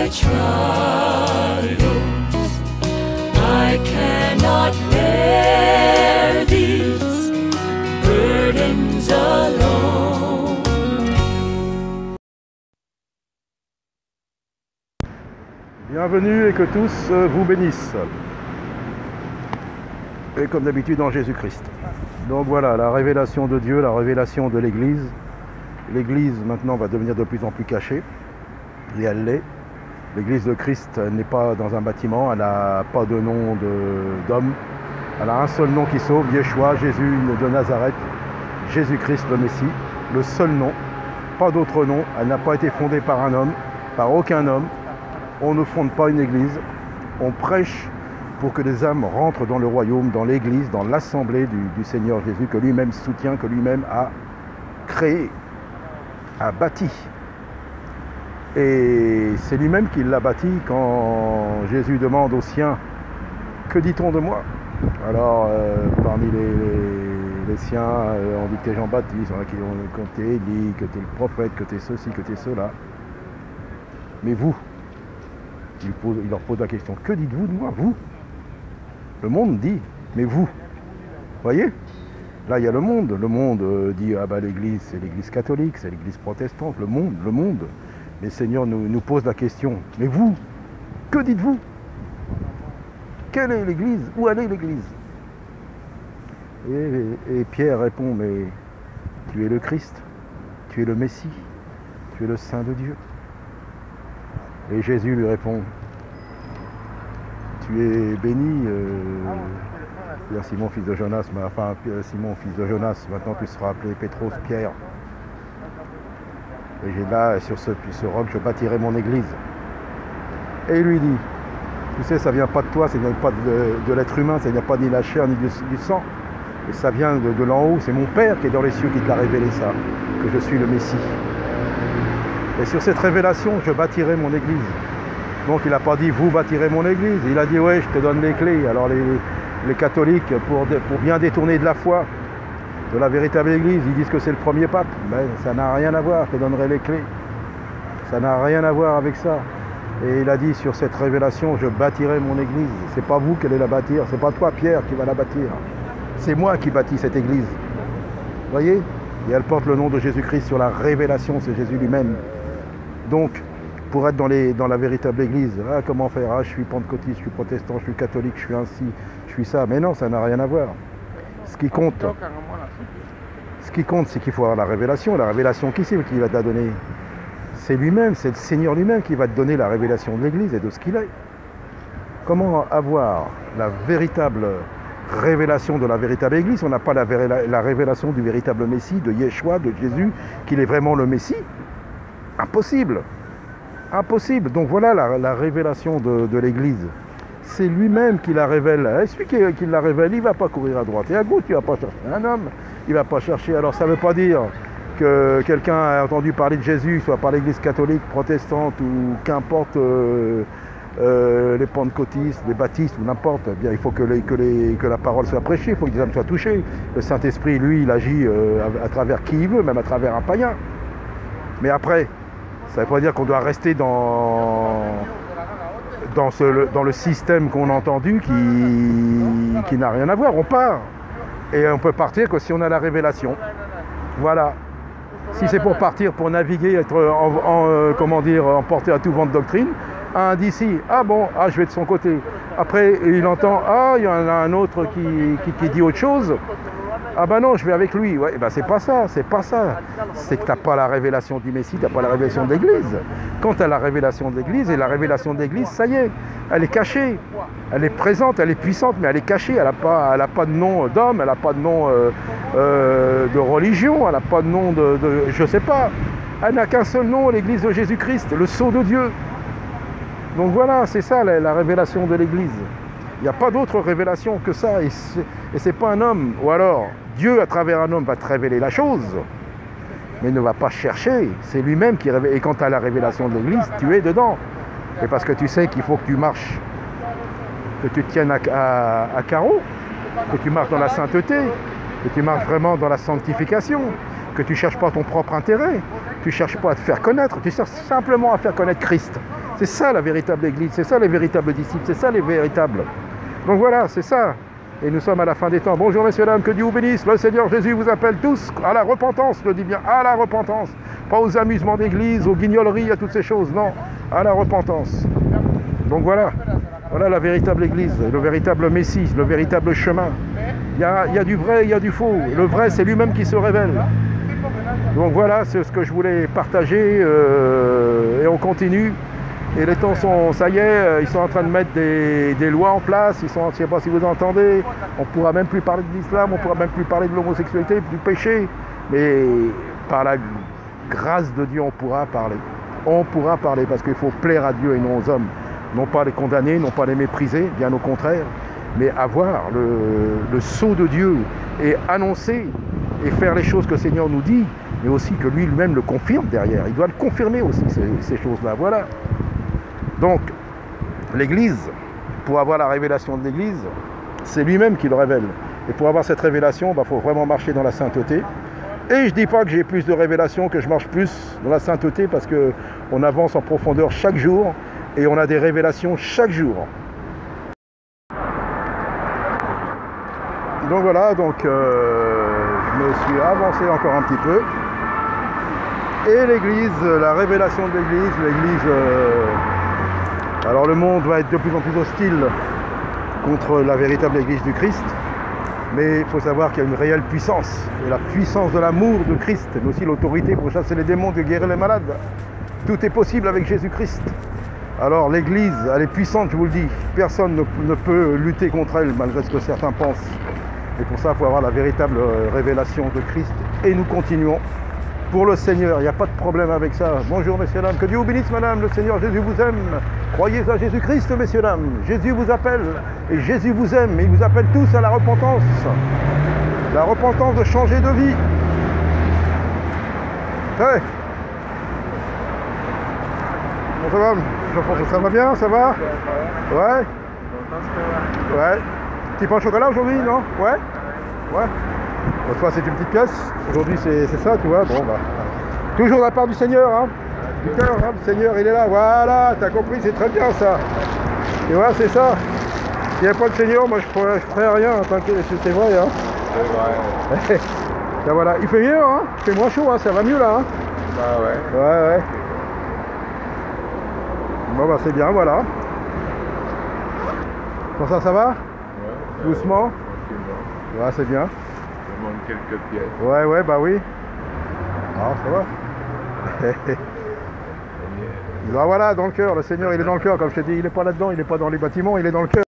my trials. I cannot bear these burdens alone. Bienvenue et que tous vous bénissent. Et comme d'habitude en Jésus-Christ. Donc voilà, la révélation de Dieu, la révélation de l'Église. L'Église maintenant va devenir de plus en plus cachée. Et elle l'est. L'Église de Christ n'est pas dans un bâtiment, elle n'a pas de nom d'homme. Elle a un seul nom qui sauve, Yeshua, Jésus de Nazareth, Jésus-Christ le Messie. Le seul nom, pas d'autre nom. Elle n'a pas été fondée par un homme, par aucun homme. On ne fonde pas une église, on prêche pour que les âmes rentrent dans le royaume, dans l'église, dans l'assemblée du Seigneur Jésus, que lui-même soutient, que lui-même a créé, a bâti. Et c'est lui-même qui l'a bâti quand Jésus demande aux siens, que dit-on de moi? Alors, parmi les siens, on dit que t'es Jean-Baptiste, qui ont que t'es Élie, que t'es le prophète, que t'es ceci, que t'es cela. Mais vous, il leur pose la question, que dites-vous de moi, vous? Le monde dit, mais vous, voyez? Là, il y a le monde dit, ah ben l'église, c'est l'église catholique, c'est l'église protestante, le monde. Les seigneurs nous posent la question, mais vous, que dites-vous? Quelle est l'église? Où allait l'église? Et Pierre répond, mais tu es le Christ, tu es le Messie, tu es le Saint de Dieu. Et Jésus lui répond, tu es béni, Simon fils de Jonas, Simon fils de Jonas, maintenant tu seras appelé Pétros, Pierre. Et j'ai là, sur ce roc, je bâtirai mon église. Et il lui dit, tu sais, ça vient pas de toi, ça vient pas de l'être humain, ça vient pas ni de la chair, ni du sang. Et ça vient de l'en haut, c'est mon Père qui est dans les cieux qui te l'a révélé ça, que je suis le Messie. Et sur cette révélation, je bâtirai mon église. Donc il n'a pas dit, vous bâtirez mon église. Il a dit, ouais, je te donne les clés. Alors les catholiques, pour bien détourner de la foi, de la véritable église, ils disent que c'est le premier pape. Mais ça n'a rien à voir, je te donnerai les clés. Ça n'a rien à voir avec ça. Et il a dit, sur cette révélation, je bâtirai mon église. C'est pas vous qui allez la bâtir, c'est pas toi, Pierre, qui va la bâtir. C'est moi qui bâtis cette église. Vous voyez? Et elle porte le nom de Jésus-Christ sur la révélation, c'est Jésus lui-même. Donc, pour être dans la véritable église, comment faire? Je suis pentecôtiste, je suis protestant, je suis catholique, je suis ainsi, je suis ça. Mais non, ça n'a rien à voir. Ce qui compte, c'est qu'il faut avoir la révélation. La révélation, qui c'est qui va te la donner? C'est lui-même, c'est le Seigneur lui-même qui va te donner la révélation de l'église et de ce qu'il est. Comment avoir la véritable révélation de la véritable église? On n'a pas la révélation du véritable Messie, de Yeshua, de Jésus, qu'il est vraiment le Messie. Impossible. Impossible. Donc voilà la révélation de l'Église. C'est lui-même qui la révèle. Et celui qui la révèle, il ne va pas courir à droite et à gauche, il ne va pas chercher un homme, il ne va pas chercher. Alors ça ne veut pas dire que quelqu'un a entendu parler de Jésus, soit par l'Église catholique, protestante ou qu'importe les pentecôtistes, les baptistes ou n'importe. Eh bien, il faut que la parole soit prêchée, il faut que les âmes soient touchées. Le Saint-Esprit, lui, il agit à travers qui il veut, même à travers un païen. Mais après, ça ne veut pas dire qu'on doit rester dans le système qu'on a entendu qui n'a rien à voir. On part. Et on peut partir que si on a la révélation. Voilà. Si c'est pour partir, pour naviguer, être emporté à tout vent de doctrine, un d'ici, je vais de son côté. Après, il entend, il y en a un autre qui dit autre chose. Non, je vais avec lui. Ouais, c'est pas ça. C'est que tu n'as pas la révélation du Messie, tu n'as pas la révélation de l'Église. Quand tu as la révélation de l'Église, et la révélation de l'Église, ça y est, elle est cachée. Elle est présente, elle est puissante, mais elle est cachée. Elle n'a pas de nom d'homme, elle n'a pas de nom de religion, elle n'a pas de nom je sais pas. Elle n'a qu'un seul nom, l'Église de Jésus-Christ, le sceau de Dieu. Donc voilà, c'est ça la révélation de l'Église. Il n'y a pas d'autre révélation que ça. Et c'est pas un homme. Ou alors, Dieu, à travers un homme, va te révéler la chose. Mais ne va pas chercher. C'est lui-même qui révèle. Et quand tu as la révélation de l'Église, tu es dedans. Et parce que tu sais qu'il faut que tu marches, que tu te tiennes à carreau, que tu marches dans la sainteté, que tu marches vraiment dans la sanctification, que tu ne cherches pas ton propre intérêt, tu ne cherches pas à te faire connaître, tu cherches simplement à faire connaître Christ. C'est ça la véritable Église, c'est ça les véritables disciples, c'est ça les véritables. Donc voilà, c'est ça. Et nous sommes à la fin des temps. Bonjour messieurs, dames, que Dieu vous bénisse. Le Seigneur Jésus vous appelle tous à la repentance, je le dis bien, à la repentance. Pas aux amusements d'église, aux guignoleries, à toutes ces choses, non, à la repentance. Donc voilà, voilà la véritable Église, le véritable Messie, le véritable chemin. Il y a du vrai, il y a du faux. Le vrai, c'est lui-même qui se révèle. Donc voilà, c'est ce que je voulais partager et on continue. Et les temps sont, ça y est, ils sont en train de mettre des lois en place, je ne sais pas si vous entendez, on ne pourra même plus parler de l'islam, on ne pourra même plus parler de l'homosexualité, du péché, mais par la grâce de Dieu on pourra parler. On pourra parler parce qu'il faut plaire à Dieu et non aux hommes. Non pas les condamner, non pas les mépriser, bien au contraire, mais avoir le sceau de Dieu et annoncer et faire les choses que le Seigneur nous dit, mais aussi que lui-même le confirme derrière. Il doit le confirmer aussi, ces choses-là. Voilà. Donc, l'Église, pour avoir la révélation de l'Église, c'est lui-même qui le révèle. Et pour avoir cette révélation, il faut vraiment marcher dans la sainteté. Et je ne dis pas que j'ai plus de révélations, que je marche plus dans la sainteté, parce qu'on avance en profondeur chaque jour, et on a des révélations chaque jour. Donc voilà, je me suis avancé encore un petit peu. Et l'Église, la révélation de l'Église... alors le monde va être de plus en plus hostile contre la véritable Église du Christ, mais il faut savoir qu'il y a une réelle puissance, et la puissance de l'amour de Christ, mais aussi l'autorité pour chasser les démons, de guérir les malades. Tout est possible avec Jésus-Christ. Alors l'Église, elle est puissante, je vous le dis, personne ne peut lutter contre elle, malgré ce que certains pensent. Et pour ça, il faut avoir la véritable révélation de Christ, et nous continuons. Pour le Seigneur, il n'y a pas de problème avec ça. Bonjour messieurs, dames, que Dieu vous bénisse madame, le Seigneur Jésus vous aime. Croyez à Jésus-Christ messieurs, dames, Jésus vous appelle et Jésus vous aime et il vous appelle tous à la repentance. La repentance de changer de vie. Hey. Bon, ça va bien, ça va? Ouais. Ouais. Petit pain au chocolat aujourd'hui, non? Ouais. Ouais. L'autre fois c'est une petite caisse, aujourd'hui c'est ça, tu vois, bon bah. Toujours de la part du Seigneur, hein. Du cœur, hein, le Seigneur il est là, voilà, t'as compris, c'est très bien ça. Et voilà, c'est ça. S'il n'y avait pas le Seigneur, moi je ferais rien, t'inquiète, c'est vrai, hein. C'est vrai. Là, voilà, il fait mieux, hein, il fait moins chaud, hein, ça va mieux là, hein. Bah ouais. Ouais, ouais. Bon bah c'est bien, voilà. Pour ça va? Ouais. Doucement. Ouais, c'est bien. Il manque quelques pièces. Ouais, ouais, bah oui. Ah, ça va. Ben voilà, dans le cœur, le Seigneur il est dans le cœur, comme je te dis, il n'est pas là-dedans, il n'est pas dans les bâtiments, il est dans le cœur.